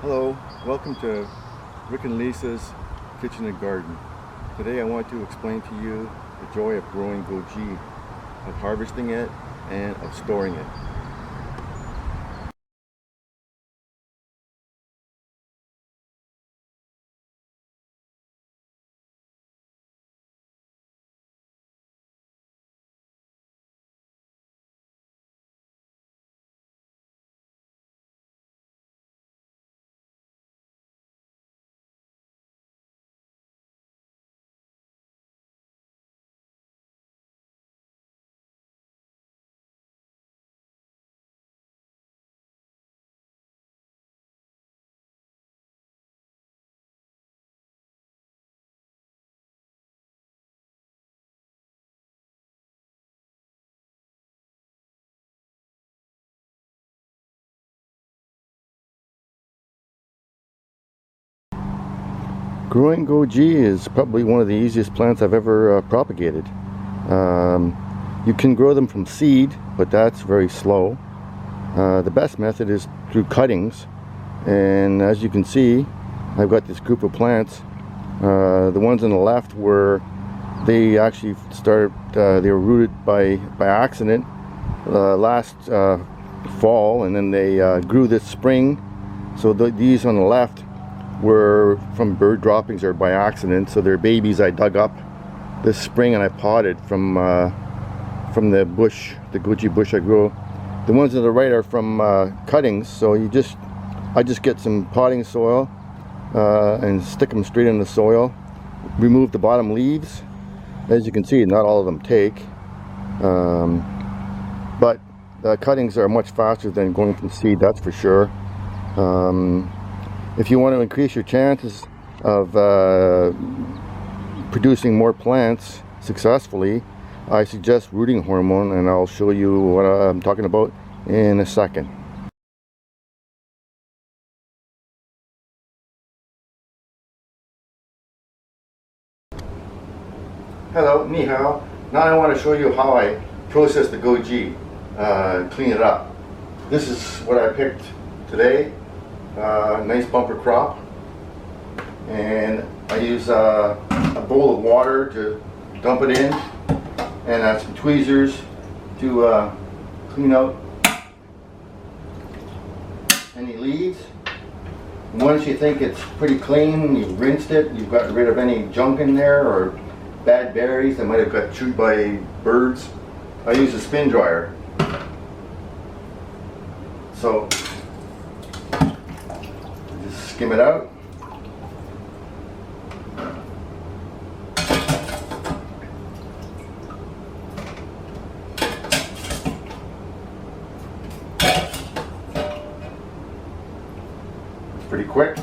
Hello, welcome to Rick and Lisa's Kitchen and Garden. Today I want to explain to you the joy of growing goji, of harvesting it and of storing it. Growing goji is probably one of the easiest plants I've ever propagated. You can grow them from seed, but that's very slow. The best method is through cuttings, and as you can see, I've got this group of plants. The ones on the left they actually started, they were rooted by accident last fall, and then they grew this spring. So these on the left were from bird droppings or by accident, so they're babies I dug up this spring and I potted from the bush, the goji bush I grew. The ones on the right are from cuttings, so I just get some potting soil and stick them straight in the soil, remove the bottom leaves. As you can see, not all of them take, but cuttings are much faster than going from seed, that's for sure. If you want to increase your chances of producing more plants successfully, I suggest rooting hormone, and I'll show you what I'm talking about in a second. Hello, ni hao. Now I want to show you how I process the goji, clean it up. This is what I picked today. Nice bumper crop, and I use a bowl of water to dump it in, and some tweezers to clean out any leaves. Once you think it's pretty clean, you've rinsed it, you've gotten rid of any junk in there or bad berries that might have got chewed by birds, I use a spin dryer. So skim it out. It's pretty quick.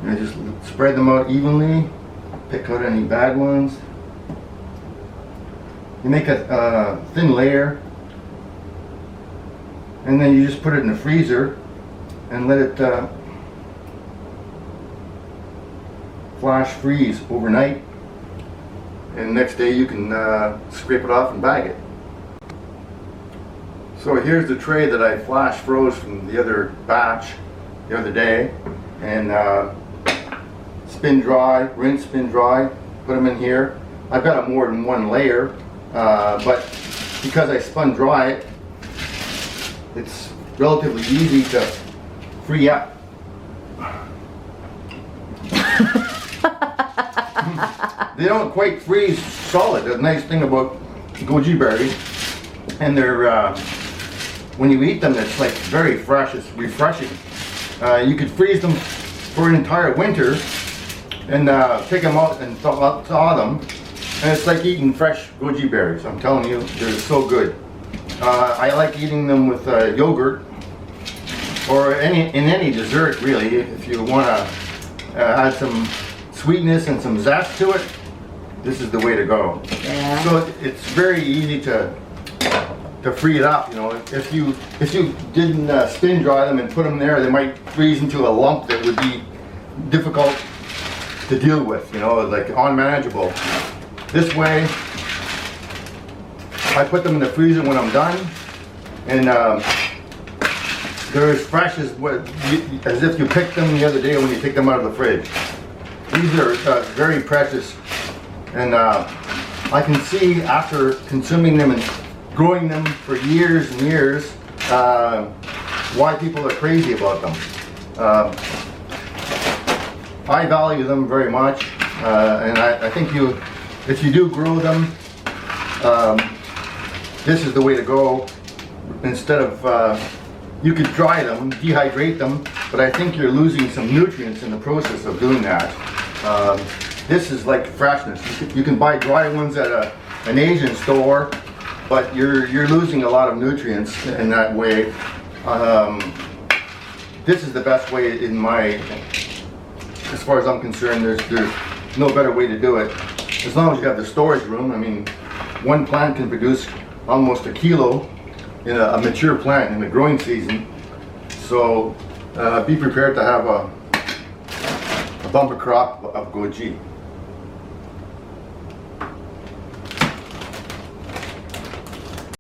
And just spread them out evenly, pick out any bad ones. You make a thin layer, and then you just put it in the freezer and let it flash freeze overnight, and next day you can scrape it off and bag it. So here's the tray that I flash froze from the other batch the other day, and spin dry, rinse, spin dry, put them in here. I've got more than one layer, but because I spun dry it, it's relatively easy to free up. They don't quite freeze solid. The nice thing about goji berries, and they're when you eat them, it's like very fresh. It's refreshing. You could freeze them for an entire winter, and take them out and thaw them. And it's like eating fresh goji berries. I'm telling you, they're so good. I like eating them with yogurt or in any dessert, really. If you want to add some sweetness and some zest to it, this is the way to go. Yeah. So it's very easy to free it up. You know, if you didn't spin dry them and put them there, they might freeze into a lump that would be difficult to deal with. You know, like unmanageable. This way, I put them in the freezer when I'm done, and they're as fresh as if you picked them the other day when you take them out of the fridge. These are very precious, and I can see after consuming them and growing them for years and years why people are crazy about them. I value them very much, and I think if you do grow them, this is the way to go. Instead of, you could dry them, dehydrate them, but I think you're losing some nutrients in the process of doing that. This is like freshness. You can buy dry ones at an Asian store, but you're losing a lot of nutrients in that way. This is the best way as far as I'm concerned. There's no better way to do it. As long as you have the storage room. I mean, one plant can produce almost a kilo in a mature plant in the growing season. So be prepared to have a bumper crop of goji.